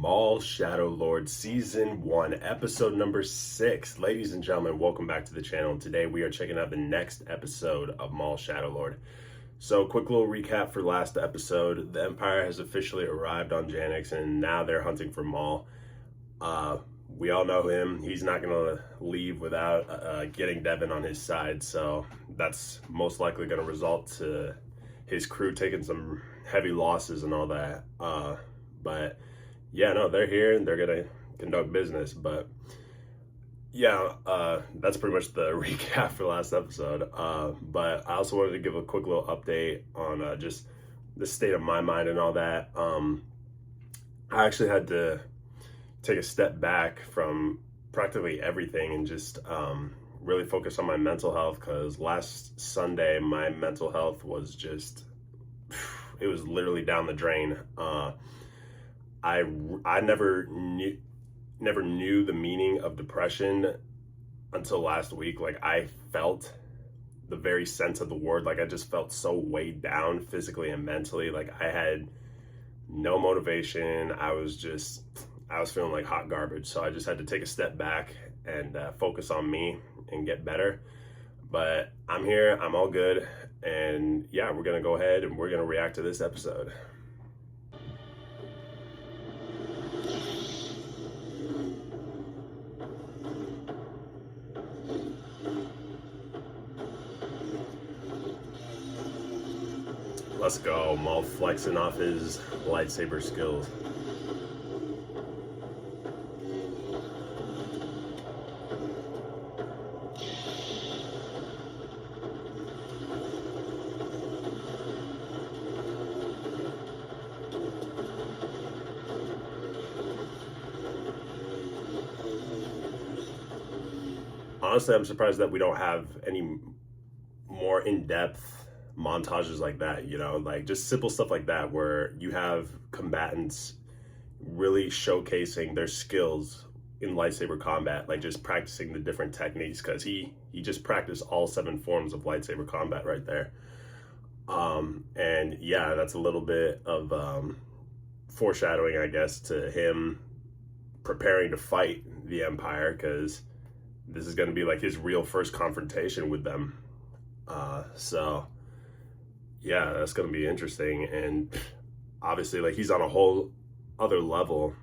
Maul Shadow Lord Season 1, Episode number 6. Ladies and gentlemen, welcome back to the channel. Today we are checking out the next episode of Maul Shadow Lord. So, quick little recap for last episode. The Empire has officially arrived on Janix, and now they're hunting for Maul. We all know him. He's not going to leave without getting Devin on his side, so that's most likely going to result to his crew taking some heavy losses and all that. But yeah, no, they're here and they're gonna conduct business. But yeah, that's pretty much the recap for last episode. But I also wanted to give a quick little update on just the state of my mind and all that. I actually had to take a step back from practically everything and just really focus on my mental health, because last Sunday my mental health was just, it was literally down the drain. I never knew the meaning of depression until last week. Like, I felt the very sense of the word. Like, I just felt so weighed down physically and mentally. Like, I had no motivation. I was feeling like hot garbage. So I just had to take a step back and focus on me and get better. But I'm here, I'm all good. And yeah, we're gonna go ahead and we're gonna react to this episode. Let's go, Maul flexing off his lightsaber skills. Honestly, I'm surprised that we don't have any more in-depth montages like that, you know, like just simple stuff like that where you have combatants really showcasing their skills in lightsaber combat, like just practicing the different techniques, because he just practiced all 7 forms of lightsaber combat right there. And yeah, that's a little bit of foreshadowing, I guess, to him preparing to fight the Empire, because this is going to be like his real first confrontation with them. So yeah, that's going to be interesting. And obviously, like, he's on a whole other level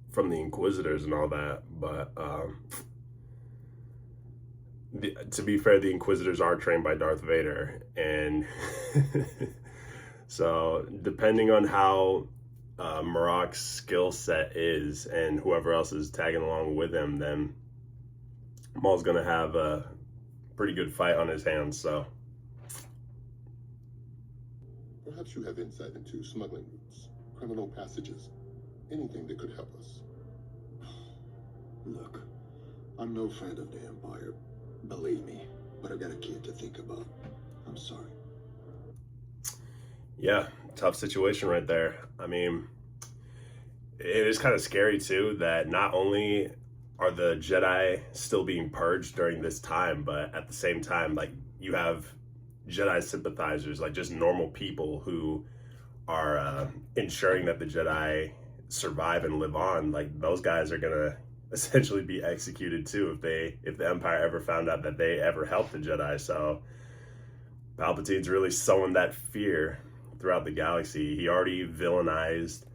from the Inquisitors and all that. But to be fair, the Inquisitors are trained by Darth Vader. And so depending on how Marok's skill set is and whoever else is tagging along with him, then Maul's going to have a pretty good fight on his hands. So perhaps you have insight into smuggling routes, criminal passages, anything that could help us. Look, I'm no friend of the Empire, believe me, but I've got a kid to think about. I'm sorry. Yeah, tough situation right there. I mean, it is kind of scary too that not only are the Jedi still being purged during this time, but at the same time, like, you have Jedi sympathizers, like just normal people who are ensuring that the Jedi survive and live on. Like, those guys are gonna essentially be executed too if the Empire ever found out that they ever helped the Jedi. So Palpatine's really sowing that fear throughout the galaxy. He already villainized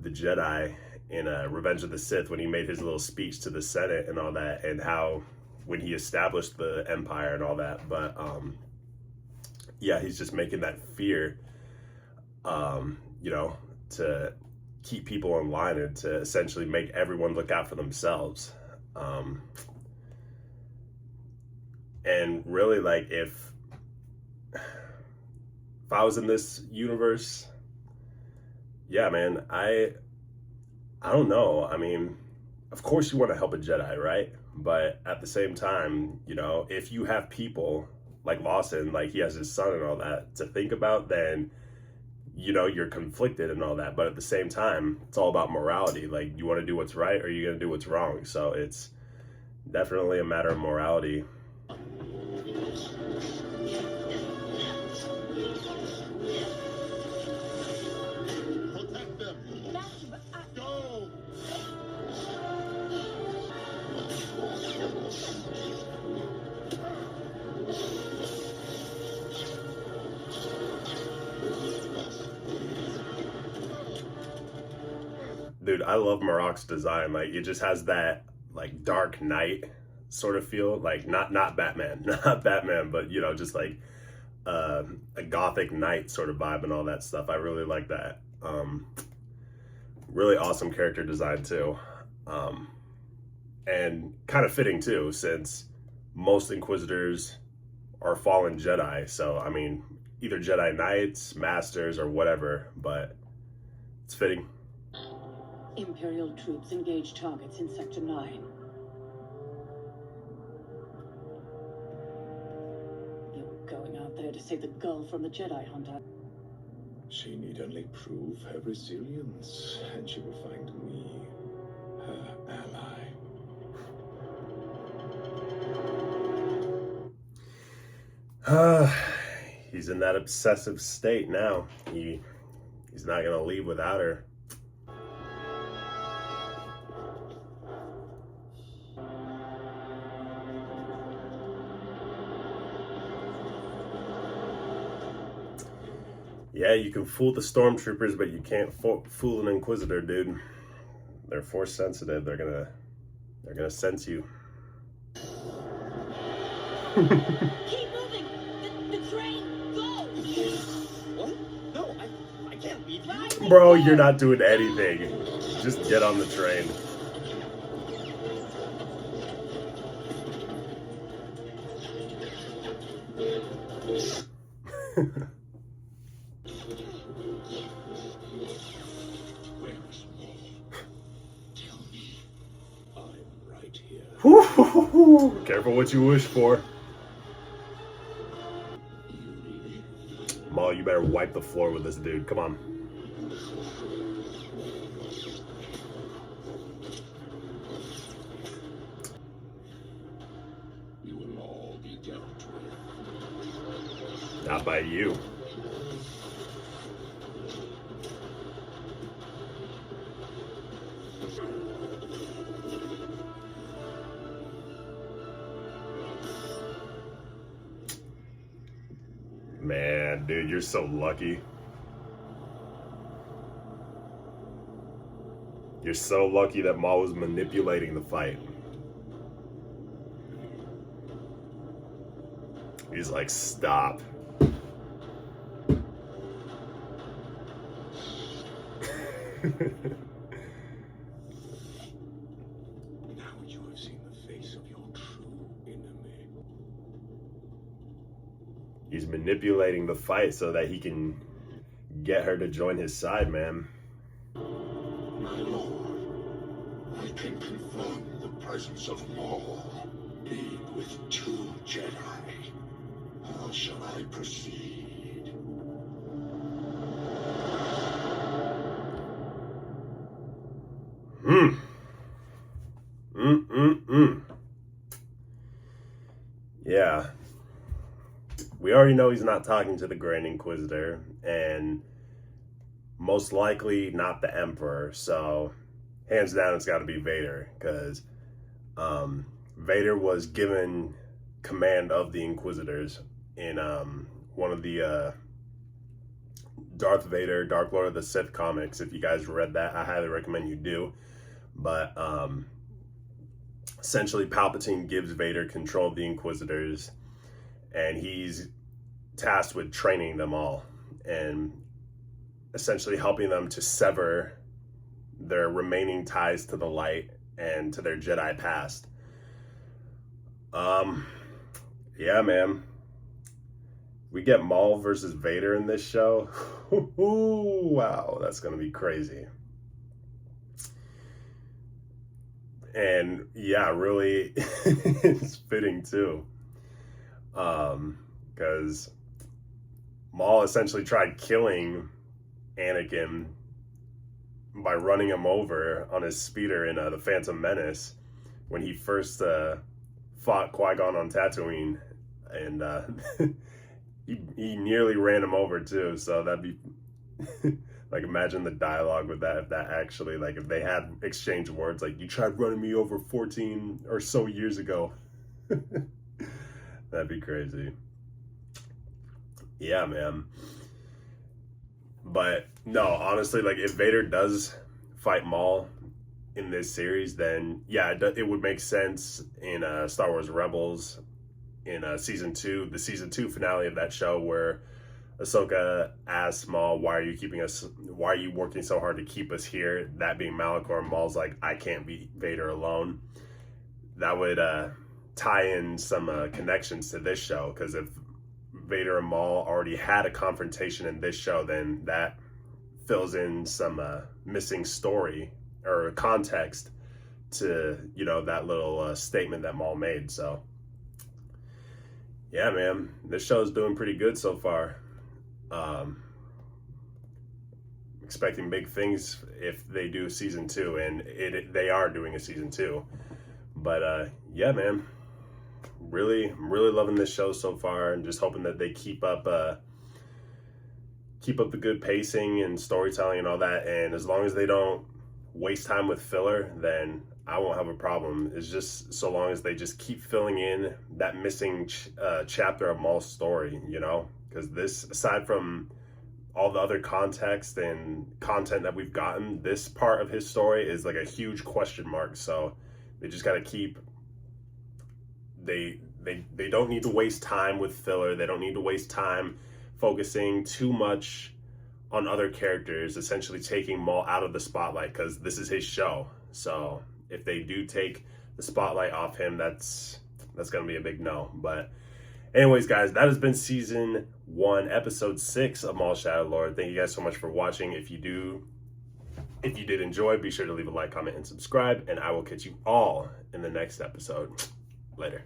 the Jedi in Revenge of the Sith when he made his little speech to the Senate and all that, and how when he established the Empire and all that. But yeah, he's just making that fear, you know, to keep people in line and to essentially make everyone look out for themselves. And really, like, if I was in this universe, yeah, man, I don't know. I mean, of course you want to help a Jedi, right? But at the same time, you know, if you have people like Lawson, like he has his son and all that to think about, then, you know, you're conflicted and all that. But at the same time, it's all about morality. Like, you want to do what's right or you're going to do what's wrong. So it's definitely a matter of morality. Protect them. Go. Dude, I love Marok's design. Like, it just has that like Dark Knight sort of feel. Like, not Batman, not Batman, but you know, just like a gothic knight sort of vibe and all that stuff. I really like that. Really awesome character design too. And kind of fitting too, since most Inquisitors are fallen Jedi. So, I mean, either Jedi Knights, Masters, or whatever, but it's fitting. Imperial troops engage targets in Sector 9. You're going out there to save the girl from the Jedi Hunter. She need only prove her resilience, and she will find me her ally. He's in that obsessive state now. He's not gonna leave without her. Yeah, you can fool the stormtroopers, but you can't fool an Inquisitor, dude. They're force sensitive. They're gonna sense you. Keep moving! The train! Go! What? No, I can't leave you. Bro, you're not doing anything. Just get on the train. Where's Maul? Tell me. I'm right here. Careful what you wish for. Maul, you better wipe the floor with this dude. Come on. You will all be dealt with. Not by you. Man, dude, you're so lucky. You're so lucky that Maul was manipulating the fight. He's like, stop. Now you have seen the face of your true enemy. He's manipulating the fight so that he can get her to join his side, man. My lord, I can confirm the presence of Maul. Being with two Jedi. How shall I proceed? Yeah. We already know he's not talking to the Grand Inquisitor, and most likely not the Emperor. So, hands down, it's got to be Vader, because Vader was given command of the Inquisitors in one of the Darth Vader, Dark Lord of the Sith comics. If you guys read that, I highly recommend you do. But essentially, Palpatine gives Vader control of the Inquisitors, and he's tasked with training them all and essentially helping them to sever their remaining ties to the light and to their Jedi past. Yeah, man. We get Maul versus Vader in this show. Wow, that's gonna be crazy. And yeah, really, it's fitting too. Because Maul essentially tried killing Anakin by running him over on his speeder in The Phantom Menace when he first fought Qui-Gon on Tatooine, and he nearly ran him over too. So that'd be like, imagine the dialogue with that, if that actually, like, if they had exchanged words like, you tried running me over 14 or so years ago. That'd be crazy. Yeah, man. But no, honestly, like, if Vader does fight Maul in this series, then yeah, it would make sense in Star Wars Rebels in season 2, the season 2 finale of that show, where Ahsoka asks Maul, why are you working so hard to keep us here? That being Malachor, and Maul's like, I can't beat Vader alone. That would tie in some connections to this show, because if Vader and Maul already had a confrontation in this show, then that fills in some missing story or context to, you know, that little statement that Maul made. So yeah, man, this show is doing pretty good so far. Expecting big things if they do season 2, and they are doing a season 2. But yeah, man, really loving this show so far, and just hoping that they keep up the good pacing and storytelling and all that. And as long as they don't waste time with filler, then I won't have a problem. It's just so long as they just keep filling in that missing chapter of Maul's story, you know? Because this, aside from all the other context and content that we've gotten, this part of his story is like a huge question mark. So they just got to keep, they don't need to waste time with filler. They don't need to waste time focusing too much on other characters, essentially taking Maul out of the spotlight, because this is his show. So if they do take the spotlight off him, that's going to be a big no. But anyways, guys, that has been season 1, episode 6 of Maul Shadow Lord. Thank you guys so much for watching. If you did enjoy, be sure to leave a like, comment, and subscribe, and I will catch you all in the next episode. Later.